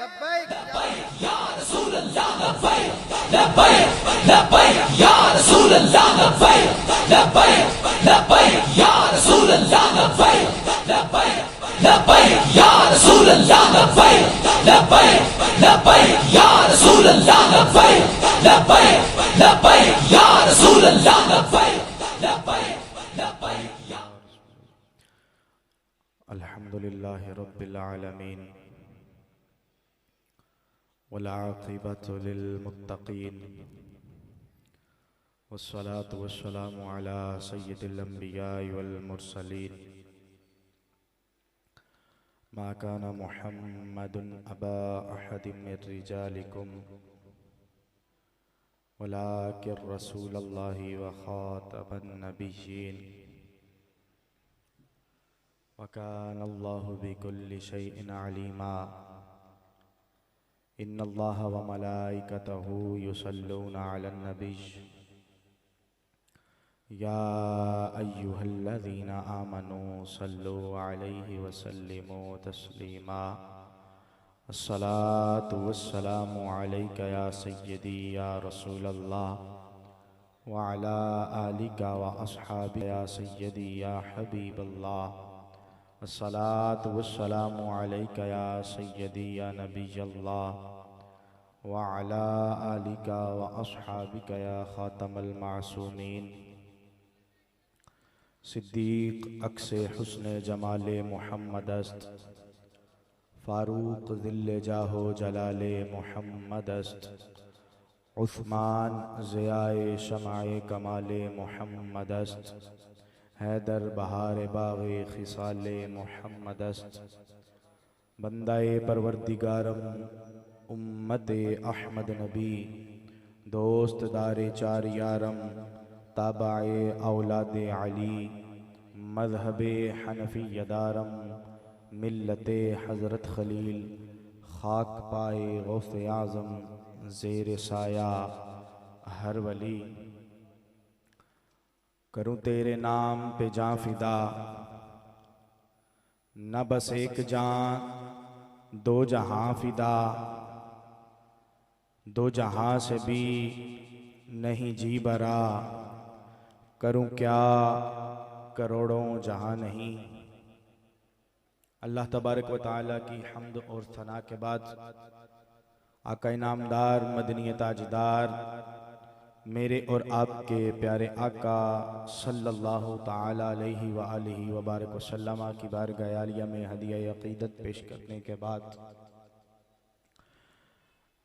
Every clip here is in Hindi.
लब्बैक या रसूल अल्लाह लब्बैक लब्बैक लब्बैक या रसूल अल्लाह लब्बैक लब्बैक लब्बैक या रसूल अल्लाह लब्बैक लब्बैक लब्बैक या रसूल अल्लाह लब्बैक लब्बैक लब्बैक या रसूल अल्लाह लब्बैक लब्बैक लब्बैक या रसूल अल्लाह लब्बैक लब्बैक लब्बैक या अल्हम्दुलिल्लाहि रब्बिल आलमीन वल आक़िबतु लिल मुत्तक़ीन वस्सलातु वस्सलामु अला सय्यिदिल अंबियाइ वल मुरसलीन मा काना मुहम्मदुन अबा अहदिम मिर रिजालिकुम वलाकिन रसूलल्लाहि व खातमन नबिय्यीन व कानल्लाहु बिकुल्लि शैइन अलीमा इन्नल्लाह व मलाइकतहु युसल्लूना अलन नबिय्य या अय्युहल्लज़ीना आमनू सल्लु अलैहि व सल्लिमू तस्लीमा अस्सलातु वस्सलामु अलैका या सय्यदी या रसूलल्लाह व अला आलिका व अस्हाबिका या सय्यदी या हबीबल्लाह अस्सलातु वस्सलामु अलैका या सय्यदी या नबियल्लाह व अला आलिका व अस्हाबिका या खातमल मासूमीन सिद्दीक अक्से हुस्न जमाले मुहम्मद अस्त फारूक ज़िल्ले जाहो जलाले मुहम्मद अस्त उस्मान ज़ियाए शमाए कमाले मुहम्मद अस्त हैदर बहार बाग़े खिसाले मुहम्मद अस्त बंदाए परवरदिगारम उम्मते अहमद नबी दोस्त दारे चार यारम ताबाए औलादे अली मज़हबे हनफिय्या दारम मिल्लते हज़रत खलील खाक पाए गौसे आज़म ज़ेर साया हर वली करूँ तेरे नाम पे जाँ फिदा न बस एक जाँ दो जहां फिदा दो जहां से भी नहीं जी बरा करूं क्या करोड़ों जहां नहीं। अल्लाह तबारक व तआला की हम्द और सना के बाद आका इनामदार मदनी ताजदार मेरे और आपके प्यारे आका सल्लल्लाहु ताला अलैहि व आलिहि व बारक वसल्लम की बारगाह आलिया में हदिया अक़ीदत पेश करने के बाद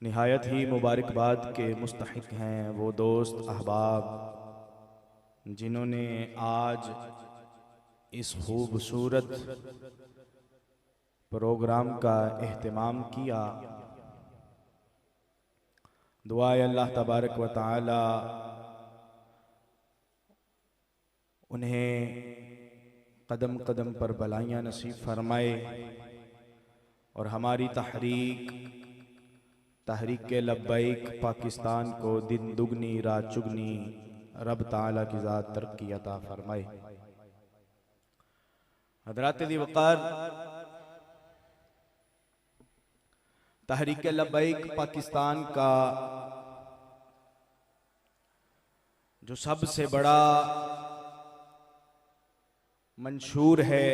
निहायत ही मुबारकबाद के मुस्तहिक़ हैं वो दोस्त अहबाब जिन्होंने आज इस खूबसूरत प्रोग्राम का एहतमाम किया। दुआ है अल्लाह तबारक व तआला उन्हें कदम कदम पर भलाइयाँ नसीब फरमाए और हमारी तहरीक लब्बैक पाकिस्तान को दिन दुगनी रात चुगनी रब ताला की ज़ात तरक्की अता फरमाए। हज़रात दी वक़ार, तहरीक लब्बैक पाकिस्तान का जो सबसे बड़ा मंशूर है,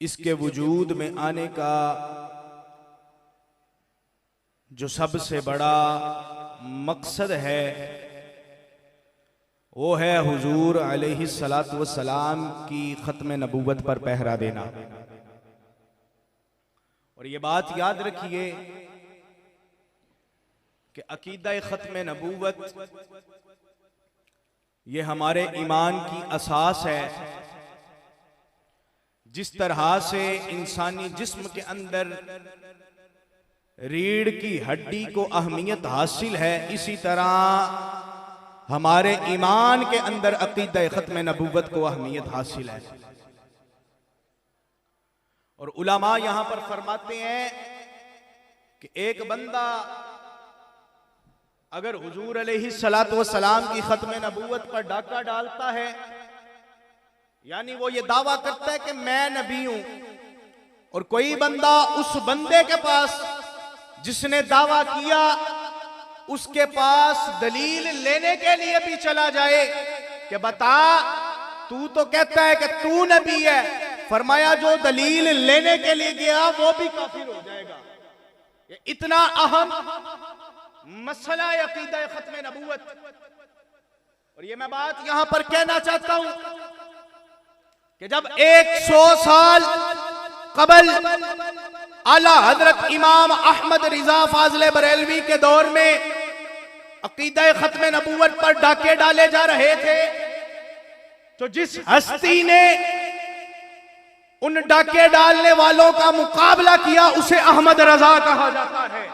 इसके वजूद में आने का जो सबसे बड़ा मकसद है वो है हुजूर अलैहिस्सलातु वस्सलाम की ख़त्म नबूवत पर पहरा देना। और ये बात याद रखिए कि अकीदा ख़त्म नबूवत ये हमारे ईमान की असास है। जिस तरह से इंसानी जिस्म के अंदर रीढ़ की हड्डी को अहमियत हासिल है, इसी तरह हमारे ईमान के अंदर अकीदा ख़त्म नबूवत को अहमियत हासिल है। और उलमा यहां पर फरमाते हैं कि एक बंदा अगर हुजूर अलैहिस्सलातु वस्सलाम की ख़त्म नबूवत पर डाका डालता है, यानी वो ये दावा करता है कि मैं नबी हूं, और कोई बंदा उस बंदे के पास जिसने दावा किया उसके पास दलील लेने के लिए भी चला जाए कि बता तू तो कहता है कि तू नबी है, फरमाया जो दलील लेने के लिए गया वो भी काफिर हो जाएगा। ये इतना अहम मसला है अकीदा खत्म नबूवत। और ये मैं बात यहां पर कहना चाहता हूं कि जब 100 साल कबल आला हजरत इमाम अहमद रिजा फाजले बरेलवी के दौर में अकीदा खत्म नबूवत पर डाके डाले जा रहे थे, तो जिस हस्ती ने उन डाके डालने वालों का मुकाबला किया उसे अहमद रजा कहा जाता है।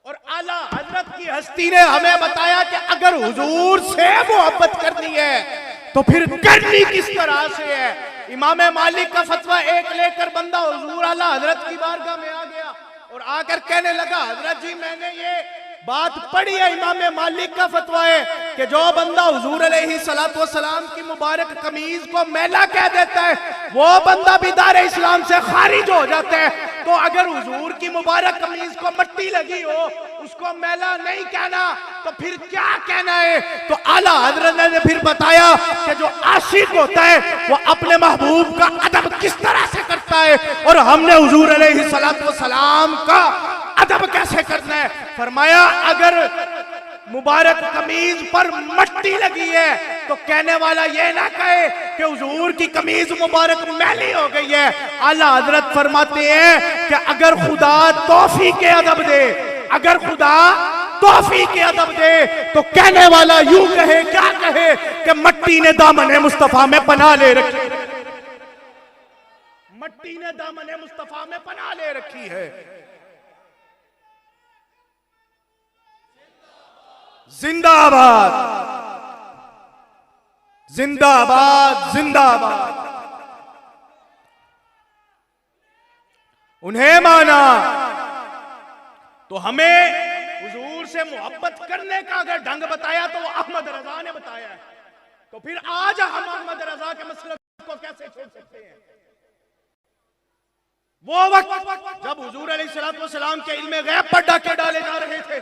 और आला हजरत की हस्ती ने हमें बताया कि अगर हुजूर से मोहब्बत करनी है तो फिर करनी किस तरह से है। इमाम मालिक का फतवा एक लेकर बंदा हुजूर आला हजरत की बारगाह में आ गया और आकर कहने लगा, हजरत जी मैंने ये बात पढ़ी है, इमाम मालिक का फतवा है कि जो बंदा हुजूर अलैहिस्सलातु वस्सलाम की मुबारक कमीज को मैला कह देता है वो बंदा भी दारे इस्लाम से खारिज हो जाता है। तो अगर हुजूर की मुबारक कमीज को मट्टी लगी हो उसको मैला नहीं कहना तो फिर क्या कहना है। तो आला हजरत ने फिर बताया कि जो आशिक होता है वो अपने महबूब का अदब किस तरह से करता है और हमने हुजूर अलैहिस्सलातु वस्सलाम का अदब कैसे करना है। फरमाया अगर मुबारक कमीज पर मट्टी लगी है तो कहने वाला ये ना कहे कि हुजूर की कमीज मुबारक मैली हो गई है। आला हजरत फरमाते हैं कि अगर खुदा तौफीक के अदब दे, अगर खुदा तौफीक के अदब दे तो कहने वाला यूं कहे, क्या कहे कि मट्टी ने दामन मुस्तफा में पनाह ले रखी, मट्टी ने दामन मुस्तफा में पनाह ले रखी है। जिंदाबाद जिंदाबाद जिंदाबाद। उन्हें माना तो हमें हुजूर से मोहब्बत करने का अगर ढंग बताया तो वो अहमद रजा ने बताया है, तो फिर आज हम अहमद रजा के मसले को कैसे छोड़ सकते हैं। वो वक्त जब हुजूर अलैहिस्सलातु वस्सलाम के इल्मे गैब पर डाके डाले जा रहे थे,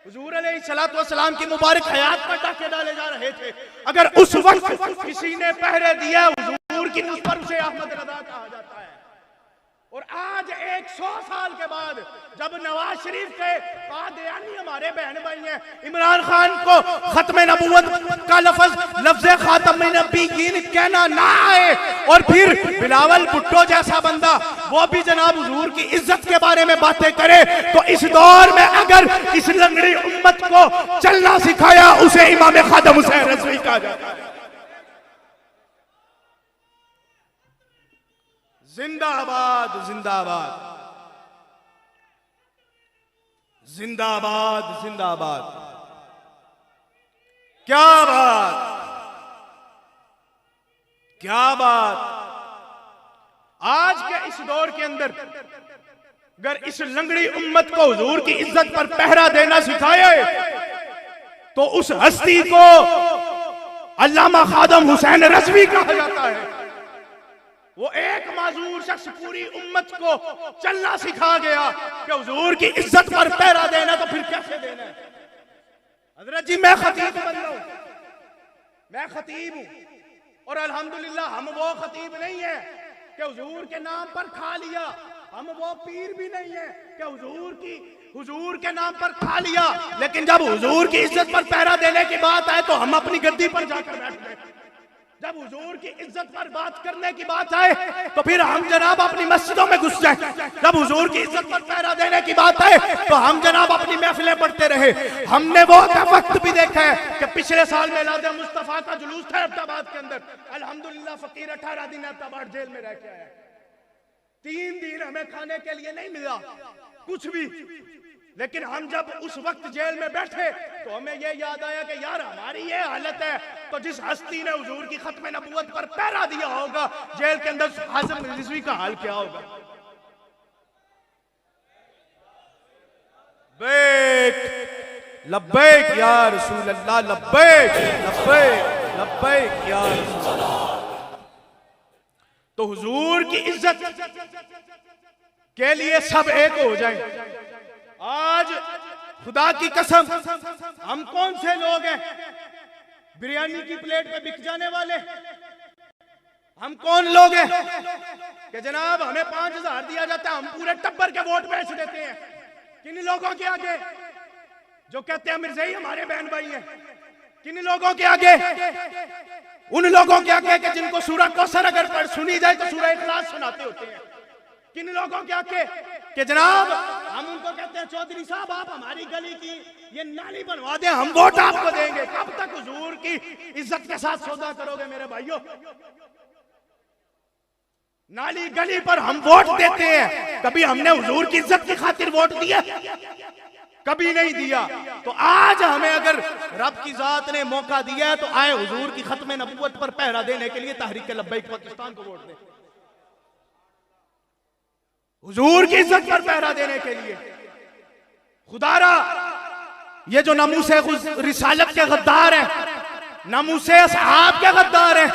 हुजूर अलैहिस्सलातु वस्सलाम की मुबारक हयात पर डाके डाले जा रहे थे, अगर उस वक्त किसी ने पहरे दिया हुजूर की उस पर उसे अहमद रजा कहा जाता है। और आज 100 साल के बाद जब नवाज शरीफ के कादियानी हमारे बहन भाई हैं, इमरान खान को खत्म नबूवत का लफ्ज़ खातम नबीयीन कहना ना आए और फिर बिलावल भुट्टो जैसा बंदा वो भी जनाब हुजूर की इज्जत के बारे में बातें करे, तो इस दौर में अगर इस लंगड़ी उम्मत को चलना सिखाया उसे इमाम खादम हुसैन रज़वी कहा जाता है। जिंदाबाद जिंदाबाद जिंदाबाद जिंदाबाद। क्या बात, क्या बात। आज के इस दौर के अंदर अगर इस लंगड़ी उम्मत को हुजूर की इज्जत पर पहरा देना सिखाए तो उस हस्ती को अल्लामा खादम हुसैन रज़वी कहा जाता है। वो एक माजूर शख्स पूरी उम्मत को चलना सिखा गया कि हुजूर की इज्जत पर पहरा देना तो फिर कैसे देना है। हजरत जी मैं खतीब बन रहा हूं, मैं खतीब हूं और अल्हम्दुलिल्लाह हम वो खतीब नहीं है कि हुजूर के नाम पर खा लिया, हम वो पीर भी नहीं है कि हुजूर के नाम पर खा लिया, लेकिन जब हुजूर की इज्जत पर पहरा देने की बात आए तो हम अपनी गद्दी पर जाकर बैठ गए। जब हुजूर की इज्जत पर बात करने की बात आए तो फिर हम जनाब अपनी मस्जिदों में घुस जाए। जब हुजूर की इज्जत पर पहरा देने की बात आए तो हम जनाब अपनी महफिलें पढ़ते रहे। हमने वो वक्त भी देखा है कि पिछले साल मिलाद मुस्तफा का जुलूस था अब्दाबाद के अंदर, अल्हम्दुलिल्लाह फकीर 18 दिन अब्दाबाद जेल में रह के आया, 3 दिन हमें खाने के लिए नहीं मिला कुछ भी, लेकिन हम जब उस वक्त जेल में बैठे तो हमें ये याद आया कि यार हमारी ये हालत है तो जिस हस्ती ने हुजूर की खत्म नबूवत पर पहरा दिया होगा जेल के अंदर हाजिम रिजवी का हाल क्या होगा। लब्बैक लब्बैक या रसूल अल्लाह, लब्बैक लब्बैक लब्बैक या रसूल अल्लाह। तो हुजूर की इज्जत के लिए सब एक हो जाएं। आज खुदा की कसम, हम कौन से लोग हैं बिरयानी की प्लेट पे बिक जाने वाले? हम कौन लोग हैं कि जनाब हमें 5,000 दिया जाता है, हम पूरे टब्बर के वोट बेच देते हैं? किन लोगों के आगे जो कहते हैं मिर्ज़ाई हमारे बहन भाई हैं? किन लोगों के आगे? उन लोगों के आगे कि जिनको सूरह कौसर अगर पढ़ सुनी जाए तो सूरह इखलास सुनाते होते हैं। किन लोगों के आगे कि जनाब हम उनको कहते हैं चौधरी साहब आप हमारी गली की ये नाली बनवा दें, हम वोट आपको देंगे। कब तक हुजूर की इज्जत के साथ सौदा करोगे मेरे भाइयों? नाली गली पर हम वोट देते हैं, कभी हमने हुजूर की इज्जत की खातिर वोट दिया? कभी नहीं दिया। तो आज हमें अगर रब की जात ने मौका दिया है तो आए हुजूर की खत्म नबूवत पर पहरा देने के लिए तहरीक लब्बैक पाकिस्तान को वोट दें, हुजूर की इज्जत पर पहरा देने के लिए। खुदारा ये जो नमूसे रिसालत के गद्दार हैं, नमूसे असहाब के गद्दार हैं,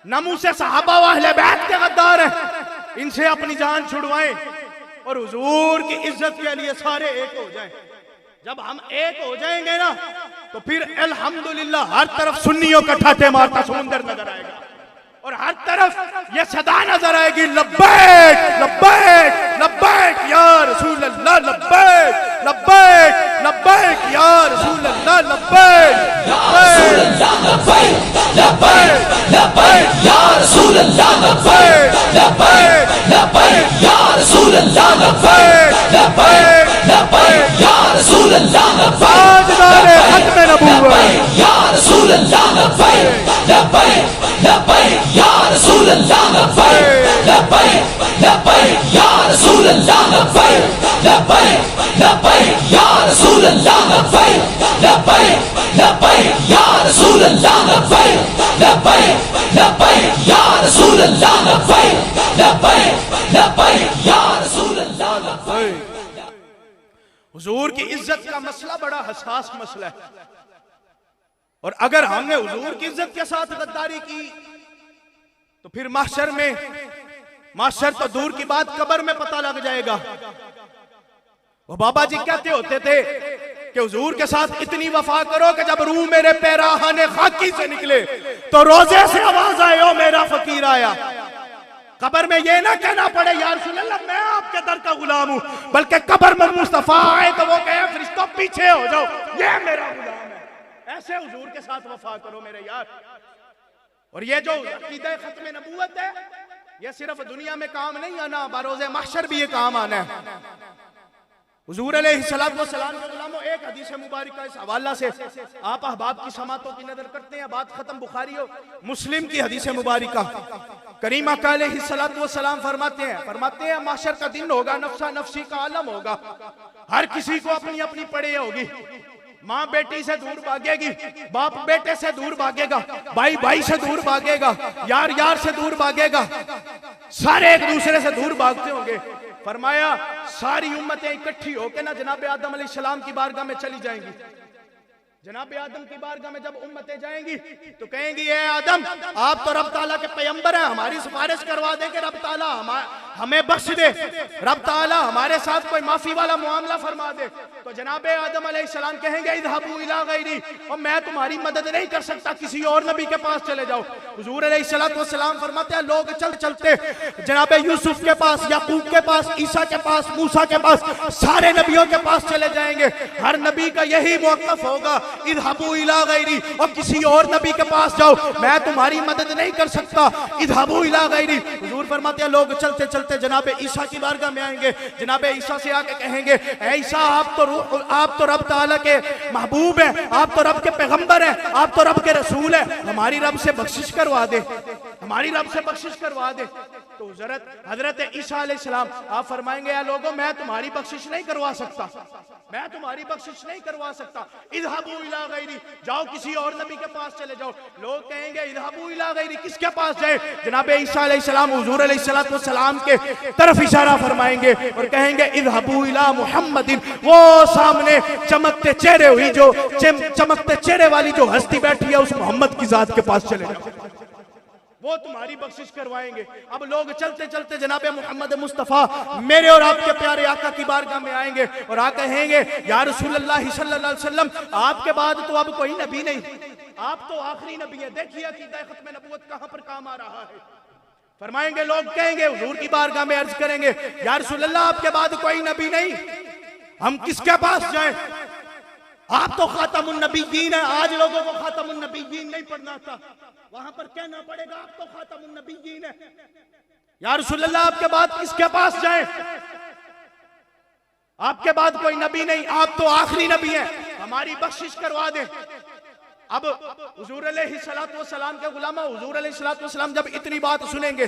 नमूसे सहाबा व अहले बैत के गद्दार हैं, इनसे अपनी जान छुड़वाएं और हुजूर की इज्जत के लिए सारे एक हो जाएं। जब हम एक हो जाएंगे ना तो फिर अल्हम्दुलिल्लाह हर तरफ सुन्नियों का ठाटे मारता समुंदर नजर आएगा और हर तरफ ये सदा नजर आएगी, लब्बैक लब्बैक लब्बैक या रसूल अल्लाह, लब्बैक लब्बैक लब्बैक या रसूल अल्लाह, लब्बैक लब्बैक लब्बैक लब्बैक या रसूल अल्लाह, लब्बैक लब्बैक लब्बैक या रसूल अल्लाह, लब्बैक लब्बैक लब्बैक या रसूल अल्लाह, लब्बैक खत्म नबूवत या रसूल अल्लाह, लब्बैक लब्बैक लब्बैक या रसूल अल्लाह, लब्बैक लब्बैक लब्बैक या रसूल अल्लाह, लब्बैक लब्बैक लब्बैक या रसूल अल्लाह, लब्बैक लब्बैक लब्बैक या रसूल अल्लाह, लब्बैक लब्बैक लब्बैक या रसूल अल्लाह, लब्बैक लब्बैक लब्बैक या रसूल अल्लाह, लब्बैक। हुजूर की इज्जत का मसला बड़ा हसास मसला है और अगर हमने हुजूर की इज्जत के साथ गद्दारी की तो फिर महशर में, महशर तो दूर की बात कब्र में पता लग जाएगा। वो बाबा जी कहते होते थे कि हुजूर के साथ इतनी वफा करो कि जब रूह मेरे पैराहाने खाकी से निकले तो रोजे से आवाज आए ओ मेरा फकीर आया। कब्र में ये ना कहना पड़े या रसूल अल्लाह मैं आपके दर का गुलाम हूं, बल्कि कब्र में मुस्तफा आए तो वो कहे फरिश्तों पीछे हो जाओ ये मेरा गुलाम है। ऐसे हुजूर के साथ वफा करो मेरे यार। और ये जो अकीदा खत्म नबूवत है ये सिर्फ दुनिया में काम नहीं आना, बरोज़े महशर भी ये काम आना है। हुजूर अलैहिस्सलातु वस्सलाम के गुलामों, एक हदीस मुबारक का इस हवाला से आप अहबाब की समातों की नजर करते हैं, बात खत्म। बुखारी और मुस्लिम की हदीस मुबारक करीमा का अलैहिस्सलातु वस्सलाम फरमाते हैं महशर का दिन होगा, नफ्सा नफ्सी का आलम होगा, हर किसी को अपनी अपनी पड़े होगी। माँ बेटी से दूर भागेगी, बाप बेटे से दूर भागेगा, भाई भाई से दूर भागेगा, यार यार से दूर भागेगा, सारे एक दूसरे से दूर भागते होंगे। फरमाया सारी उम्मतें इकट्ठी होकर ना जनाब आदम अलैहिस्सलाम की बारगाह में चली जाएंगी। जनाब आदम की बारगाह में जब उम्मतें जाएंगी तो कहेंगी ए आदम आप तो रब ताला के पैगंबर हैं, हमारी सिफारिश करवा दे कि रब ताला हमें बख्श दे, रब ताला हमारे साथ कोई माफी वाला मामला फरमा दे। तो जनाब आदम अलैहिस्सलाम कहेंगे इज़हबू इला गैरी, और मैं तुम्हारी मदद नहीं कर सकता, किसी और नबी के पास चले जाओ। हुजूर अलैहिस्सलातु वस्सलाम फरमाते हैं लोग चलते चलते जनाब यूसुफ के पास, याकूब के पास, ईसा के पास, मूसा के पास, सारे नबियों के पास चले जाएंगे। हर नबी का यही मौक़िफ़ होगा इज़हबू इला गैरी, और किसी और नबी के पास जाओ, मैं तुम्हारी मदद नहीं कर सकता, इज़हबू इला गैरी। हुजूर फरमाते हैं लोग चलते चलते जनाब ईसा की बारगाह में आएंगे, जनाब ईसा से आके कहेंगे ऐ ईसा आप तो रब ताला के महबूब हैं, आप तो रब के पैगंबर हैं, आप तो रब के रसूल हैं, हमारी रब से बख्शिश करवा दे, हमारी रब से बख्शिश करवा दे। तो हजरत ईसा अलैहिस्सलाम आप फरमाएंगे या लोगों मैं तुम्हारी बख्शिश नहीं करवा सकता, मैं तुम्हारी बख्शिश नहीं करवा सकता, इज़हबू इला गैरी, जाओ किसी और नबी के पास चले जाओ। लोग कहेंगे इज़हबू इला गैरी, किसके पास जाए? जनाब ईसा अलैहिस्सलाम हुजूर अलैहिस्सलातु वस्सलाम के तरफ इशारा फरमाएंगे और कहेंगे इज़हबू इला मुहम्मदिन, वो सामने चमकते चेहरे हुई जो चमकते चेहरे वाली जो हस्ती बैठी है उस मोहम्मद की जात के पास चले जाओ। वो तुम्हारी बख्शिश करवाएंगे। अब लोग चलते चलते जनाब मोहम्मद मुस्तफ़ा मेरे और आपके प्यारे आका की बारगाह में आएंगे और आका कहेंगे या रसूलल्लाह सल्लल्लाहु अलैहि वसल्लम, आपके बाद तो अब कोई नबी नहीं, आप तो आखिरी नबी है। देखिए अकीदा खत्म नबूवत कहां पर काम आ रहा है। फरमाएंगे, लोग कहेंगे हुजूर की बारगाह में अर्ज करेंगे या रसूलल्लाह आपके बाद कोई नबी नहीं, हम किसके पास जाएं? आप तो खातमुन नबीयीन है। आज लोगों को खातमुन नबीयीन नहीं पढ़ना था, वहां पर कहना पड़ेगा आप तो खातमुन नबीयीन है। या रसूलल्लाह आपके बाद किसके पास जाएं? आपके बाद कोई नबी नहीं, आप तो आखिरी नबी हैं, हमारी बख्शिश करवा दें। अब हुजूर अलैहिस्सलातु वस्सलाम के गुलामा हुजूर अलैहिस्सलातु वस्सलाम जब इतनी बात सुनेंगे